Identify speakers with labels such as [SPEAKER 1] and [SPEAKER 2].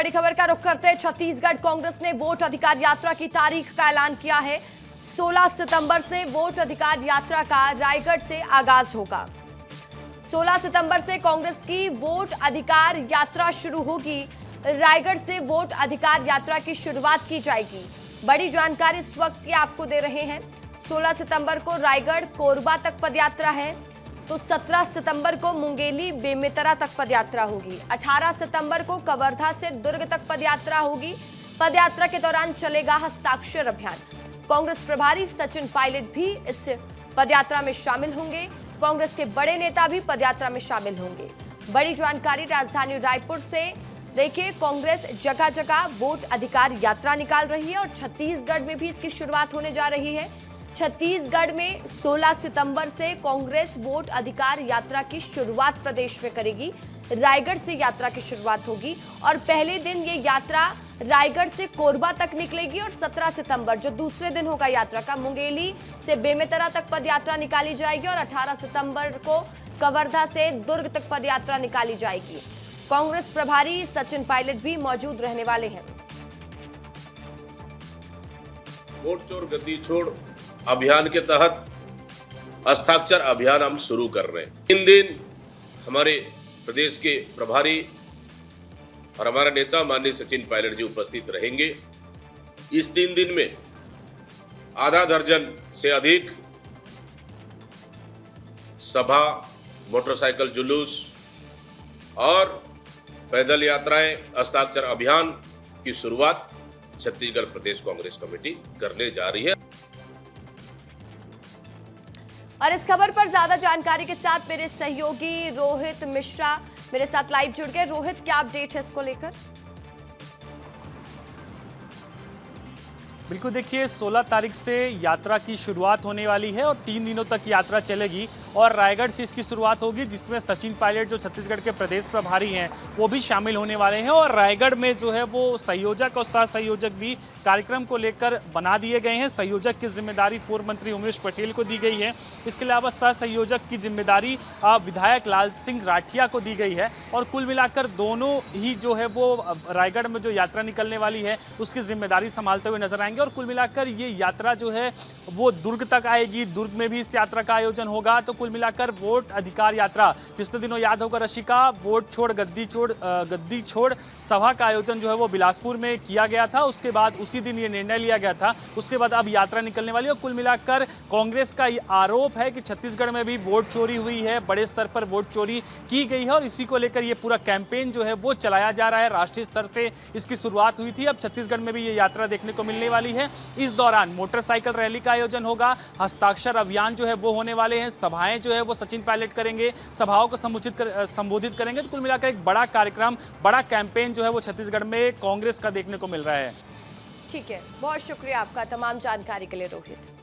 [SPEAKER 1] बड़ी खबर का रुख करते हैं। छत्तीसगढ़ कांग्रेस ने वोट अधिकार यात्रा की तारीख का ऐलान किया है। 16 सितंबर से वोट अधिकार यात्रा का रायगढ़ से आगाज होगा। 16 सितंबर से कांग्रेस की वोट अधिकार यात्रा शुरू होगी। रायगढ़ से वोट अधिकार यात्रा की शुरुआत की जाएगी। बड़ी जानकारी इस वक्त की आपको दे रहे हैं। 16 सितंबर को रायगढ़ कोरबा तक पदयात्रा है, तो 17 सितंबर को मुंगेली बेमेतरा तक पदयात्रा होगी। 18 सितंबर को कवर्धा से दुर्ग तक पदयात्रा होगी। पदयात्रा के दौरान चलेगा हस्ताक्षर अभियान। कांग्रेस प्रभारी सचिन पायलट भी इस पदयात्रा में शामिल होंगे। कांग्रेस के बड़े नेता भी पदयात्रा में शामिल होंगे। बड़ी जानकारी राजधानी रायपुर से देखिए, कांग्रेस जगह जगह वोट अधिकार यात्रा निकाल रही है और छत्तीसगढ़ में भी इसकी शुरुआत होने जा रही है। छत्तीसगढ़ में 16 सितंबर से कांग्रेस वोट अधिकार यात्रा की शुरुआत प्रदेश में करेगी। रायगढ़ से यात्रा की शुरुआत होगी और पहले दिन ये यात्रा रायगढ़ से कोरबा तक निकलेगी और 17 सितंबर जो दूसरे दिन होगा यात्रा का, मुंगेली से बेमेतरा तक पदयात्रा निकाली जाएगी और 18 सितंबर को कवर्धा से दुर्ग तक पदयात्रा निकाली जाएगी। कांग्रेस प्रभारी सचिन पायलट भी मौजूद रहने वाले हैं।
[SPEAKER 2] वोट चोर गद्दी छोड़ अभियान के तहत हस्ताक्षर अभियान हम शुरू कर रहे हैं। 3 दिन हमारे प्रदेश के प्रभारी और हमारा नेता माननीय सचिन पायलट जी उपस्थित रहेंगे। इस 3 दिन में आधा दर्जन से अधिक सभा, मोटरसाइकिल जुलूस और पैदल यात्राएं, हस्ताक्षर अभियान की शुरुआत छत्तीसगढ़ प्रदेश कांग्रेस कमेटी करने जा रही है।
[SPEAKER 1] और इस खबर पर ज्यादा जानकारी के साथ मेरे सहयोगी रोहित मिश्रा मेरे साथ लाइव जुड़ गए। रोहित, क्या अपडेट है इसको लेकर?
[SPEAKER 3] बिल्कुल, देखिए 16 तारीख से यात्रा की शुरुआत होने वाली है और 3 दिनों तक यात्रा चलेगी और रायगढ़ से इसकी शुरुआत होगी, जिसमें सचिन पायलट जो छत्तीसगढ़ के प्रदेश प्रभारी हैं वो भी शामिल होने वाले हैं और रायगढ़ में जो है वो संयोजक और सह संयोजक भी कार्यक्रम को लेकर बना दिए गए हैं। संयोजक की जिम्मेदारी पूर्व मंत्री उमेश पटेल को दी गई है। इसके अलावा सह संयोजक की जिम्मेदारी विधायक लाल सिंह राठिया को दी गई है और कुल मिलाकर दोनों ही जो है वो रायगढ़ में जो यात्रा निकलने वाली है उसकी जिम्मेदारी संभालते हुए नजर आएंगे और कुल मिलाकर ये यात्रा जो है वो दुर्ग तक आएगी। दुर्ग में भी इस यात्रा का आयोजन होगा। तो कुल मिलाकर वोट अधिकार यात्रा, पिछले दिनों याद होगा रशिका, वोट छोड़ गद्दी छोड़ सभा का आयोजन जो है वो बिलासपुर में किया गया था। उसके बाद उसी दिन ये निर्णय लिया गया था। उसके बाद अब यात्रा निकलने वाली है। कुल मिलाकर कांग्रेस का ये आरोप है कि छत्तीसगढ़ में भी वोट चोरी हुई है, बड़े स्तर पर वोट चोरी की गई है और इसी को लेकर ये पूरा कैंपेन जो है वो चलाया जा रहा है। राष्ट्रीय स्तर से इसकी शुरुआत हुई थी, अब छत्तीसगढ़ में भी ये यात्रा देखने को मिलने वाली है। इस दौरान मोटरसाइकिल रैली का आयोजन होगा, हस्ताक्षर अभियान जो है वो होने वाले हैं, सभाएं जो है वो सचिन पायलट करेंगे, सभाओं को संबोधित करेंगे। तो कुल मिलाकर एक बड़ा कार्यक्रम, बड़ा कैंपेन जो है वो छत्तीसगढ़ में कांग्रेस का देखने को मिल रहा है।
[SPEAKER 1] ठीक है, बहुत शुक्रिया आपका तमाम जानकारी के लिए रोहित।